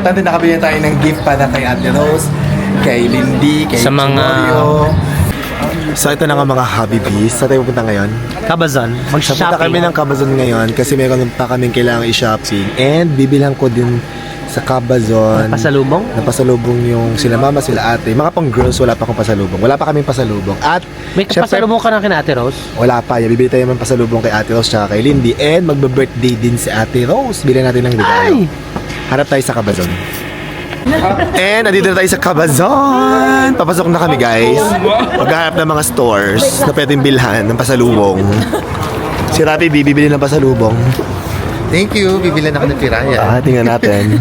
importante nakabili tayo ng gift para kay Ate Rose, kay Lindy, kay Sa mga- Chimorio. So ito na nga mga hobby bees. Saan tayo pupunta ngayon? Cabazon. Punta kami ng Cabazon ngayon kasi meron pa kaming kailangan i-shopping. And bibilhan ko din sa Cabazon. Pasalubong? Napasalubong yung sila mama, sila ate. Mga pang girls, wala pa akong pasalubong. Wala pa kaming pasalubong. At May syempre, pasalubong ka na kina Ate Rose? wala pa. Bibili tayo ng pasalubong kay Ate Rose tsaka kay Lindy. And magbe-birthday din si Ate Rose. Bilhin natin ng regalo. Harap tayo sa Cabazon. And nandito na tayo sa Cabazon. Papasok na kami guys. Maghahanap ng mga stores na pwedeng bilhan ng pasalubong. Si Rati di bibili ng pasalubong. Thank you. Bibili na ako ng piraya. Tingnan natin.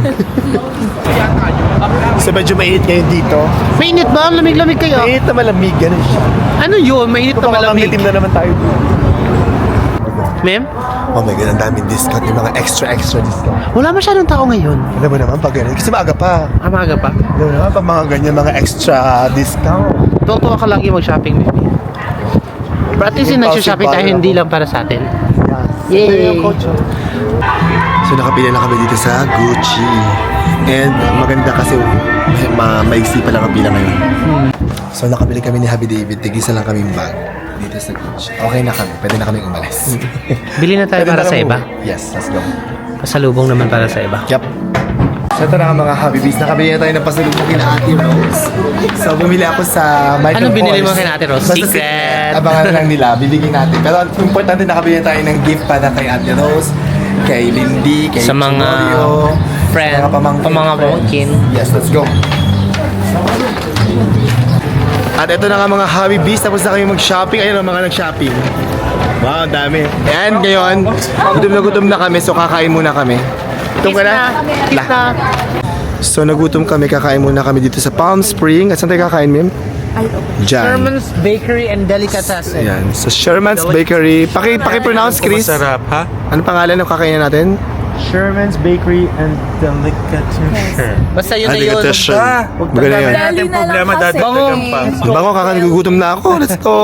So medyo mainit ngayon dito. Mainit ba? Lamig-lamig kayo? Mainit na malamig. Ganun siya. Ano yun? Mainit na malamig. Itim na naman tayo. Ma'am? Oh my God, ang daming discount. Yung mga extra discount. Wala masyadong tao ngayon. Alam mo naman pag ganun. Kasi maaga pa. Maaga pa. Alam mo naman pag mga ganyan, mga extra discount. Tuwa ka lagi mag-shopping, baby. Pero at least yung nag-shopping tayo, hindi lang para sa atin. Yay! So nakapila na kami dito sa Gucci. And maganda kasi maiksi pa lang ang pila ngayon. So nakabili kami ni Happy David. Tigisa lang kaming bag dito sa Gucci. Okay na kami. Pwede na kami umalis. Bili na tayo Pwede para na sa kami iba. Yes, let's go. Pasalubong naman para sa iba. Yup. So ito na nga mga Happy Bees. Nakabili na tayo ng pasalubong kina Ate Rose. So bumili ako sa Michael Ano binili mo Kors. kina Ate Rose? Basta Secret. Abangan na lang nila. Bibigyan natin. Pero ang importante nakabili na tayo ng gift para kay Ate Rose, kay Lindy, kay Sa mga Chimorio, friend, mga pamangkin. Yes, let's go. At ito na nga mga Happy Bees. Tapos na kami mag-shopping. Ayun ang mga nag-shopping. Wow, ang dami. And ngayon, gutom na kami. So kakain muna kami. Gutom ka na? La. So nagutom kami, kakain muna kami dito sa Palm Spring. At saan tayo kakain, Mim? Diyan. Sherman's Bakery and Delicatessen. Ayan. Sa Sherman's Bakery. Paki-pronounce, Chris. Masarap, ha? Ano pangalan ng kakainin natin? Sherman's Bakery and Delicatessen. Basta yun na yun. Delicatessen. Huwag Maganda yun. natin problema, dadagdagan pa. Ang bango, kakagutom na ako. Let's go!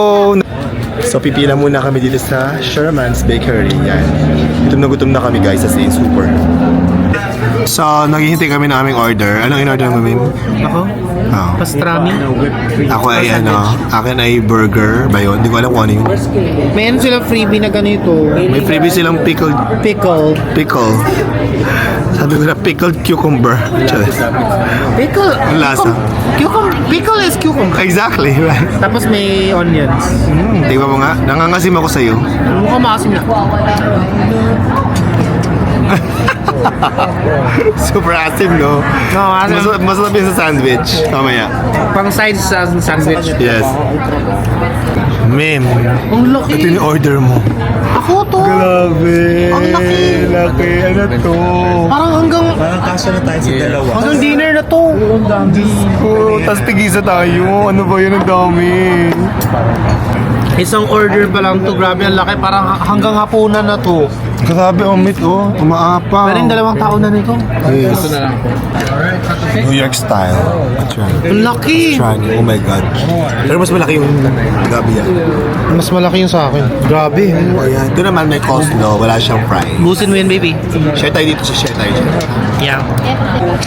So pipila muna kami dito sa Sherman's Bakery. Yan. Gutom na kami guys, as in super. So, naghihintay kami ng aming order. Anong in-order mo, Mim? Ako? Oh. Pastrami? Ako ay akin ay burger ba yun? Hindi ko alam kung ano yun. Meron silang freebie na ganito. May freebie silang pickled Pickle. pickle. Sabi ko na pickled cucumber. Charis. Pickle? Ang lasa. Pickle is cucumber. Exactly, right? Tapos may onions. Tingnan mo nga, nangangasim ako sa'yo. Mukhang maasim na. Super asim, no? No, asim. Masarap yun sa sandwich. Mamaya. Pang side sa sandwich. Yes. Ma'am, Ang laki. ito yung order mo. Ako to. Grabe. Ang laki. Laki. Ano to? Parang hanggang Kasya na tayo sa dalawa. hanggang dinner na to. Oh, tas tigisa tayo. Ano ba yun? Ang dami. Isang order pa lang to. Grabe ang laki. Parang hanggang hapunan na to. Grabe, omit, oh. Umaapa. Pero yung 2 taon na nito. Yes. New York style. Ang laki. Trying. Oh my God. Pero mas malaki yung gabi yan. Mas malaki yung sa akin. Grabe. Oh, ayan. Ito naman may coleslaw. Wala siyang fries. Busin mo yun, baby. Share tayo dito sa share tayo dyan. Yeah.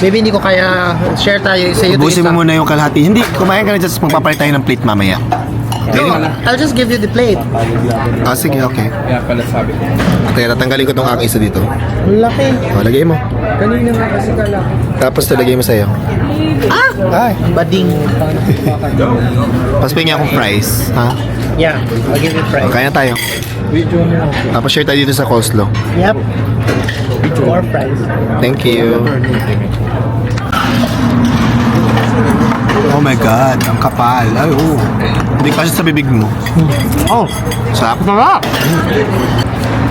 Baby, hindi ko kaya share tayo sa iyo. Busin mo muna yung kalahati. Hindi, kumain ka na dyan. Magpapalit tayo ng plate mamaya. No, I'll just give you the plate. Ah, sige, okay. Kaya pala sabi ko. Kaya tatanggalin ko tong aking isa dito. Ang laki. O, lagay mo. Kanina nga kasi kala. Tapos talagay mo sa'yo. Ay. Bading. Tapos pingin akong fries. Ha? Yeah, I'll give you O, fries. kaya tayo. Tapos share tayo dito sa coleslaw. Yep. More fries. Thank you. Oh my God, ang kapal. Ay, oh. Hindi kasi sa bibig mo. Oh, Sarap. sarap.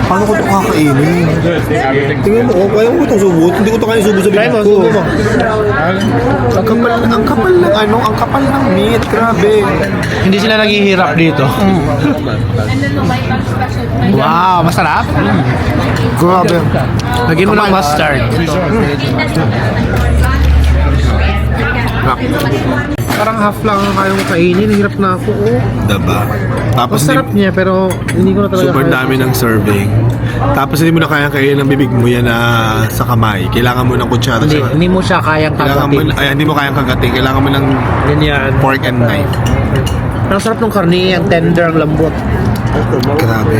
Paano ko ito kakainin? Tingnan mo, kaya mo itong subot. Hindi ko ito kaya subot sa Try bibig mo, ko. subo mo. Ang kapal ng ano, ang kapal ng meat. Grabe. Hindi sila naghihirap dito. Wow, masarap. Grabe. Lagyan mo ng mustard. Parang half lang ang kaya mo kainin. Hirap na ako. Oh. Diba? Tapos Masarap niya pero hindi ko na talaga super kaya. dami ng serving. Tapos hindi mo na kayang kainin ng bibig mo yan sa kamay. Kailangan mo ng kutsara. Hindi mo siya kayang Kailangan mo, kagatin. hindi mo kayang kagatin. Kailangan mo ng Ganyan. fork and knife. Ang sarap ng karne, ang tender, ang lambot. Grabe.